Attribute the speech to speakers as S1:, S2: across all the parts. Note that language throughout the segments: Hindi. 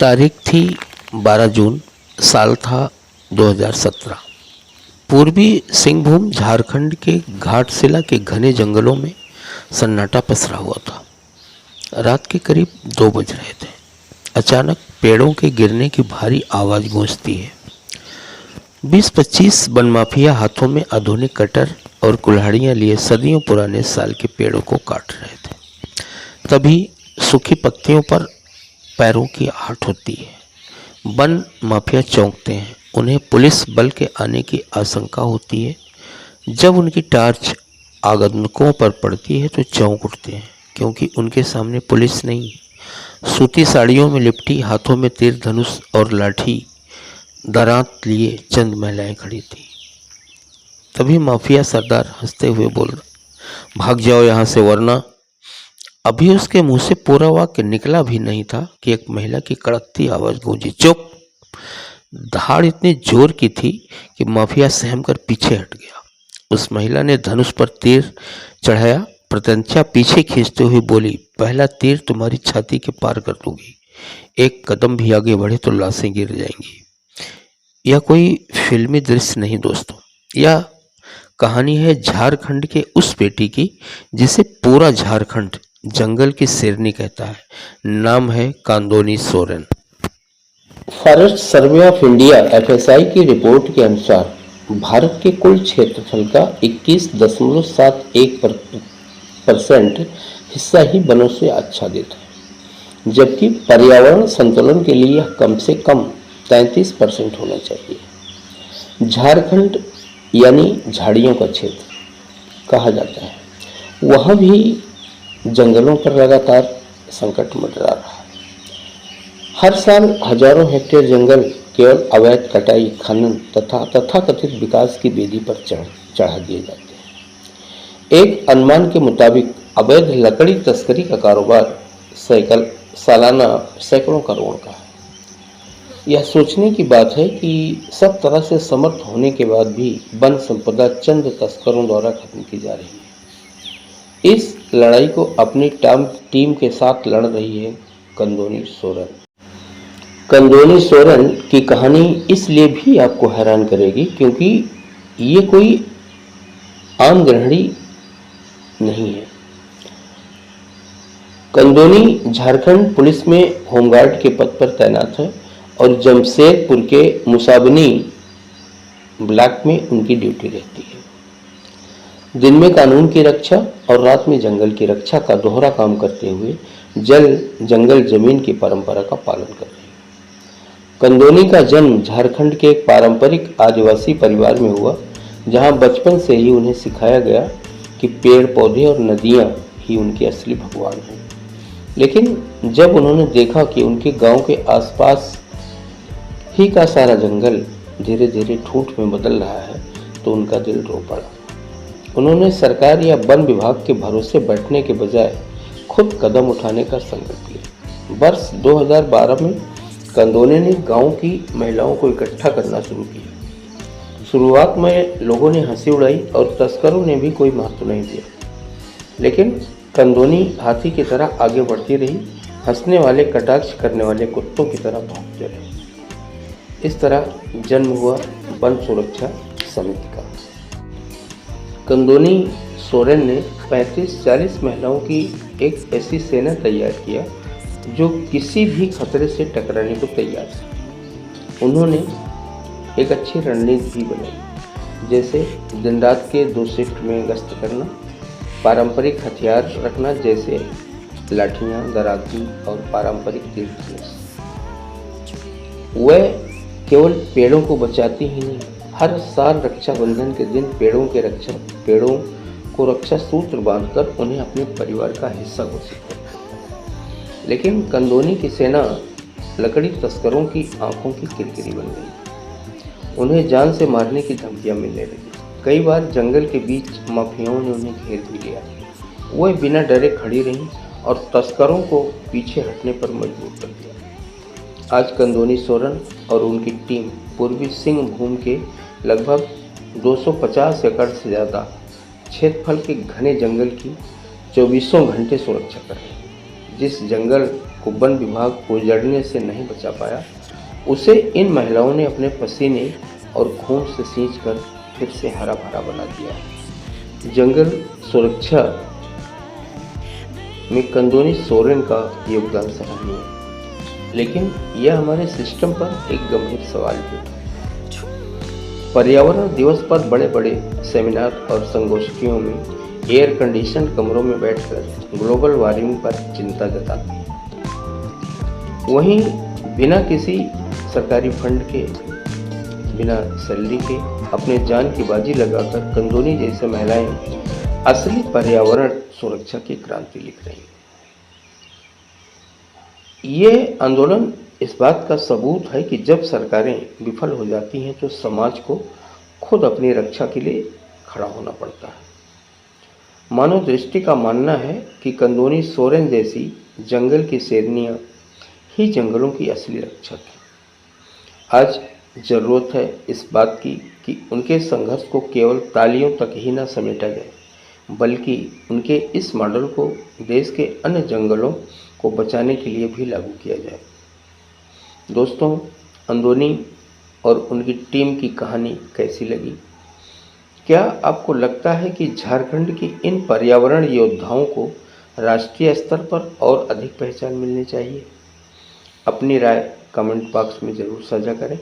S1: तारीख थी 12 जून, साल था 2017। पूर्वी सिंहभूम झारखंड के घाटशिला के घने जंगलों में सन्नाटा पसरा हुआ था। रात के करीब 2 बज रहे थे। अचानक पेड़ों के गिरने की भारी आवाज़ गूंजती है। 20-25 बनमाफिया हाथों में आधुनिक कटर और कुल्हाड़ियाँ लिए सदियों पुराने साल के पेड़ों को काट रहे थे। तभी सूखी पत्तियों पर पैरों की आहट होती है। वन माफिया चौंकते हैं। उन्हें पुलिस बल के आने की आशंका होती है। जब उनकी टार्च आगंतुकों पर पड़ती है तो चौंक उठते हैं, क्योंकि उनके सामने पुलिस नहीं, सूती साड़ियों में लिपटी, हाथों में तीर धनुष और लाठी दरांत लिए चंद महिलाएं खड़ी थी। तभी माफिया सरदार हंसते हुए बोल रहा, भाग जाओ यहाँ से, वरना। अभी उसके मुंह से पूरा वाक्य निकला भी नहीं था कि एक महिला की कड़कती आवाज गूंजी, चुप। धाड़ इतनी जोर की थी कि माफिया सहमकर पीछे हट गया। उस महिला ने धनुष पर तीर चढ़ाया, प्रत्यंचा पीछे खींचते हुए बोली, पहला तीर तुम्हारी छाती के पार कर दूंगी। एक कदम भी आगे बढ़े तो लाशें गिर जाएंगी। यह कोई फिल्मी दृश्य नहीं दोस्तों, यह कहानी है झारखंड के उस बेटी की जिसे पूरा झारखंड जंगल की शेरनी कहता है। नाम है Kandoni Soren.
S2: Forest survey of India FSI की रिपोर्ट के अनुसार भारत के कुल क्षेत्रफल का 21.71% हिस्सा ही वनों से आच्छादित है, जबकि पर्यावरण संतुलन के लिए यह कम से कम 33% होना चाहिए। झारखंड यानी झाड़ियों का क्षेत्र कहा जाता है, वहाँ भी जंगलों पर लगातार संकट मंडरा रहा है। हर साल हजारों हेक्टेयर जंगल केवल अवैध कटाई, खनन तथा तथाकथित विकास की बेदी पर चढ़ा दिए जाते हैं। एक अनुमान के मुताबिक अवैध लकड़ी तस्करी का कारोबार सालाना सैकड़ों करोड़ का है। यह सोचने की बात है कि सब तरह से समर्थ होने के बाद भी वन संपदा चंद तस्करों द्वारा खत्म की जा रही है। इस लड़ाई को अपनी टीम के साथ लड़ रही है कांदोनी सोरेन। कांदोनी सोरेन की कहानी इसलिए भी आपको हैरान करेगी क्योंकि ये कोई आम गृहिणी नहीं है। कांदोनी झारखंड पुलिस में होमगार्ड के पद पर तैनात है और जमशेदपुर के मुसाबनी ब्लॉक में उनकी ड्यूटी रहती है। दिन में कानून की रक्षा और रात में जंगल की रक्षा का दोहरा काम करते हुए जंगल जमीन की परंपरा का पालन कर रही है। कांदोनी का जन्म झारखंड के एक पारंपरिक आदिवासी परिवार में हुआ, जहां बचपन से ही उन्हें सिखाया गया कि पेड़ पौधे और नदियां ही उनके असली भगवान हैं। लेकिन जब उन्होंने देखा कि उनके गांव के आसपास ही का सारा जंगल धीरे धीरे ठूंठ में बदल रहा है तो उनका दिल रो पड़ा। उन्होंने सरकार या वन विभाग के भरोसे बैठने के बजाय खुद कदम उठाने का संकल्प लिया। वर्ष 2012 में कांदोनी ने गांव की महिलाओं को इकट्ठा करना शुरू किया। शुरुआत में लोगों ने हंसी उड़ाई और तस्करों ने भी कोई महत्व नहीं दिया, लेकिन कांदोनी हाथी की तरह आगे बढ़ती रही, हंसने वाले, कटाक्ष करने वाले कुत्तों की तरह भौंकते रहे। इस तरह जन्म हुआ वन सुरक्षा समिति का। कांदोनी सोरेन ने 35-40 महिलाओं की एक ऐसी सेना तैयार किया जो किसी भी खतरे से टकराने को तैयार थी। उन्होंने एक अच्छी रणनीति भी बनाई, जैसे दिन रात के 2 शिफ्ट में गश्त करना, पारंपरिक हथियार रखना जैसे लाठियाँ, दराती और पारंपरिक तीर धनुष। वह केवल पेड़ों को बचाती ही नहीं, हर साल रक्षाबंधन के दिन पेड़ों को रक्षा सूत्र बांधकर उन्हें अपने परिवार का हिस्सा घोषित करती है। लेकिन कांदोनी की सेना लकड़ी तस्करों की आंखों की किरकिरी बन गई। उन्हें जान से मारने की धमकियां मिलने लगी। कई बार जंगल के बीच माफियाओं ने उन्हें घेर भी लिया। वह बिना डरे खड़ी रहीं और तस्करों को पीछे हटने पर मजबूर कर दिया। आज कांदोनी सोरेन और उनकी टीम पूर्वी सिंहभूम के लगभग 250 एकड़ से ज़्यादा क्षेत्रफल के घने जंगल की 24 घंटे सुरक्षा कर रहे हैं। जिस जंगल को वन विभाग उजड़ने से नहीं बचा पाया, उसे इन महिलाओं ने अपने पसीने और खून से सींचकर फिर से हरा भरा बना दिया। जंगल सुरक्षा में कंदोनी सोरेन का योगदान सराहनीय है, लेकिन यह हमारे सिस्टम पर एक गंभीर सवाल भी है। पर्यावरण दिवस पर बड़े बड़े सेमिनार और संगोष्ठियों में एयर कंडीशन कमरों में बैठकर ग्लोबल वार्मिंग पर चिंता जताते हैं। वहीं बिना किसी सरकारी फंड के, बिना सैलरी के अपने जान की बाजी लगाकर कंदोनी जैसे महिलाएं असली पर्यावरण सुरक्षा की क्रांति लिख रही हैं। ये आंदोलन इस बात का सबूत है कि जब सरकारें विफल हो जाती हैं तो समाज को खुद अपनी रक्षा के लिए खड़ा होना पड़ता है। मानव दृष्टि का मानना है कि कंदोनी सोरेन जैसी जंगल की शेरनियां ही जंगलों की असली रक्षक हैं। आज ज़रूरत है इस बात की कि उनके संघर्ष को केवल तालियों तक ही न समेटा जाए, बल्कि उनके इस मॉडल को देश के अन्य जंगलों को बचाने के लिए भी लागू किया जाए। दोस्तों, अंदोनी और उनकी टीम की कहानी कैसी लगी? क्या आपको लगता है कि झारखंड की इन पर्यावरण योद्धाओं को राष्ट्रीय स्तर पर और अधिक पहचान मिलनी चाहिए? अपनी राय कमेंट बॉक्स में ज़रूर साझा करें।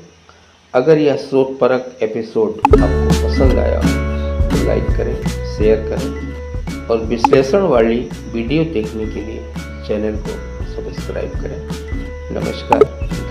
S2: अगर यह शोधपरक एपिसोड आपको पसंद आया तो लाइक करें, शेयर करें और विश्लेषण वाली वीडियो देखने के लिए चैनल को सब्सक्राइब करें। नमस्कार।